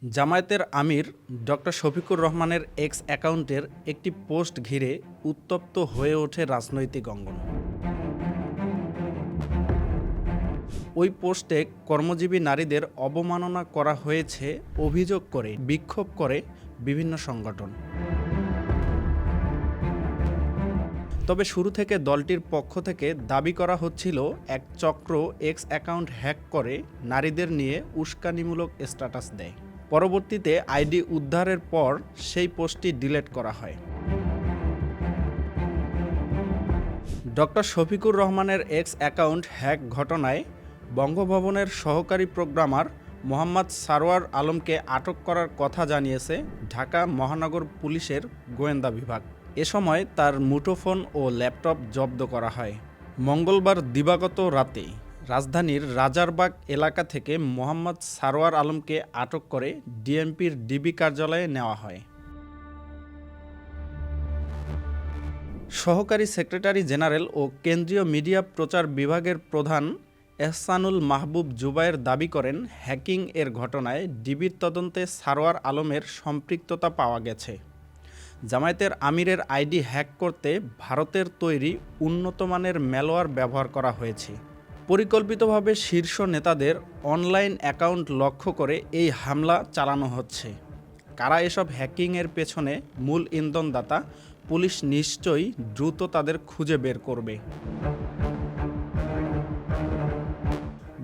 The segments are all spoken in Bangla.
জামায়াতের আমির ডক্টর শফিকুর রহমানের এক্স অ্যাকাউন্টের একটি পোস্ট ঘিরে উত্তপ্ত হয়ে ওঠে রাজনৈতিক অঙ্গন। ওই পোস্টে কর্মজীবী নারীদের অবমাননা করা হয়েছে অভিযোগ করে বিক্ষোভ করে বিভিন্ন সংগঠন। তবে শুরু থেকে দলটির পক্ষ থেকে দাবি করা হচ্ছিল এক চক্র এক্স অ্যাকাউন্ট হ্যাক করে নারীদের নিয়ে উস্কানিমূলক স্ট্যাটাস দেয়। পরবর্তীতে আইডি উদ্ধারের পর সেই পোস্টটি ডিলিট করা হয়। ডক্টর শফিকুর রহমানের এক্স অ্যাকাউন্ট হ্যাক ঘটনায় বঙ্গভবনের সহকারী প্রোগ্রামার মোহাম্মদ সারোয়ার আলমকে আটক করার কথা জানিয়েছে ঢাকা মহানগর পুলিশের গোয়েন্দা বিভাগ। এ সময় তার মুঠোফোন ও ল্যাপটপ জব্দ করা হয়। মঙ্গলবার দিবাগত রাতে রাজধানীর রাজারবাগ এলাকা থেকে মোহাম্মদ সারোয়ার আলমকে আটক করে ডিএমপির ডিবি কার্যালয়ে নেওয়া হয়। সহকারী সেক্রেটারি জেনারেল ও কেন্দ্রীয় মিডিয়া প্রচার বিভাগের প্রধান এহসানুল মাহবুব জুবায়ের দাবি করেন, হ্যাকিং এর ঘটনায় ডিবির তদন্তে সারোয়ার আলমের সম্পৃক্ততা পাওয়া গেছে। জামায়াতের আমিরের আইডি হ্যাক করতে ভারতের তৈরি উন্নতমানের ম্যালওয়্যার ব্যবহার করা হয়েছে। পরিকল্পিতভাবে শীর্ষ নেতাদের অনলাইন অ্যাকাউন্ট লক্ষ্য করে এই হামলা চালানো হচ্ছে। কারা এসব হ্যাকিংয়ের পেছনে মূল ইন্ধনদাতা, পুলিশ নিশ্চয়ই দ্রুত তাদের খুঁজে বের করবে।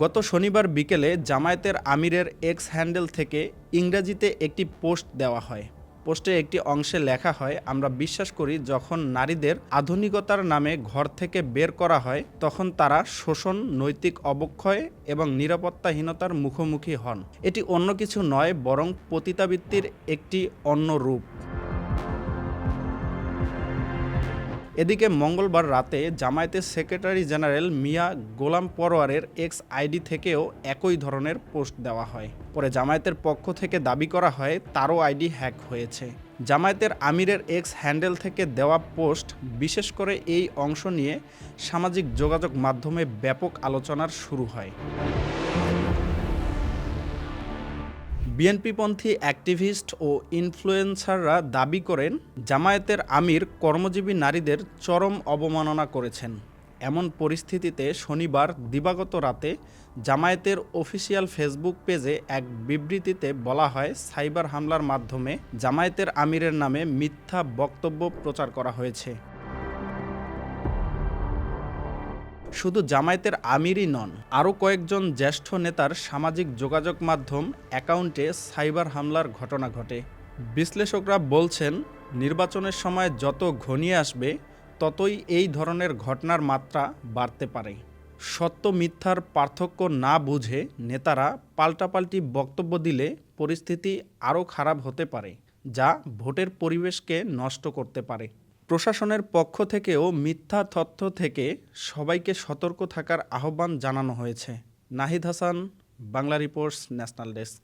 গত শনিবার বিকেলে জামায়াতের আমিরের এক্স হ্যান্ডেল থেকে ইংরেজিতে একটি পোস্ট দেওয়া হয়। পোস্টে একটি অংশে লেখা হয়, আমরা বিশ্বাস করি যখন নারীদের আধুনিকতার নামে ঘর থেকে বের করা হয় তখন তারা শোষণ, নৈতিক অবক্ষয় এবং নিরাপত্তাহীনতার মুখোমুখি হন। এটি অন্য কিছু নয়, বরং পতিতাবৃত্তির একটি অন্য রূপ। এদিকে মঙ্গলবার রাতে জামায়াতের সেক্রেটারি জেনারেল মিয়া গোলাম পরোয়ারের এক্স আইডি থেকেও একই ধরনের পোস্ট দেওয়া হয়। পরে জামায়াতের পক্ষ থেকে দাবি করা হয় তারও আইডি হ্যাক হয়েছে। জামায়াতের আমিরের এক্স হ্যান্ডেল থেকে দেওয়া পোস্ট, বিশেষ করে এই অংশ নিয়ে সামাজিক যোগাযোগ মাধ্যমে ব্যাপক আলোচনার শুরু হয়। বিএনপিপন্থী অ্যাক্টিভিস্ট ও ইনফ্লুয়েন্সাররা দাবি করেন, জামায়াতের আমির কর্মজীবী নারীদের চরম অবমাননা করেছেন। এমন পরিস্থিতিতে শনিবার দিবাগত রাতে জামায়াতের অফিসিয়াল ফেসবুক পেজে এক বিবৃতিতে বলা হয়, সাইবার হামলার মাধ্যমে জামায়াতের আমিরের নামে মিথ্যা বক্তব্য প্রচার করা হয়েছে। শুধু জামায়াতের আমিরই নন, আরও কয়েকজন জ্যেষ্ঠ নেতার সামাজিক যোগাযোগ মাধ্যম অ্যাকাউন্টে সাইবার হামলার ঘটনা ঘটে। বিশ্লেষকরা বলছেন, নির্বাচনের সময় যত ঘনিয়ে আসবে ততই এই ধরনের ঘটনার মাত্রা বাড়তে পারে। সত্য মিথ্যার পার্থক্য না বুঝে নেতারা পাল্টাপাল্টি বক্তব্য দিলে পরিস্থিতি আরও খারাপ হতে পারে, যা ভোটের পরিবেশকে নষ্ট করতে পারে। প্রশাসনের পক্ষ থেকেও মিথ্যা তথ্য থেকে সবাইকে সতর্ক থাকার আহ্বান জানানো হয়েছে। Nahid Hasan, Bangla reports, national desk.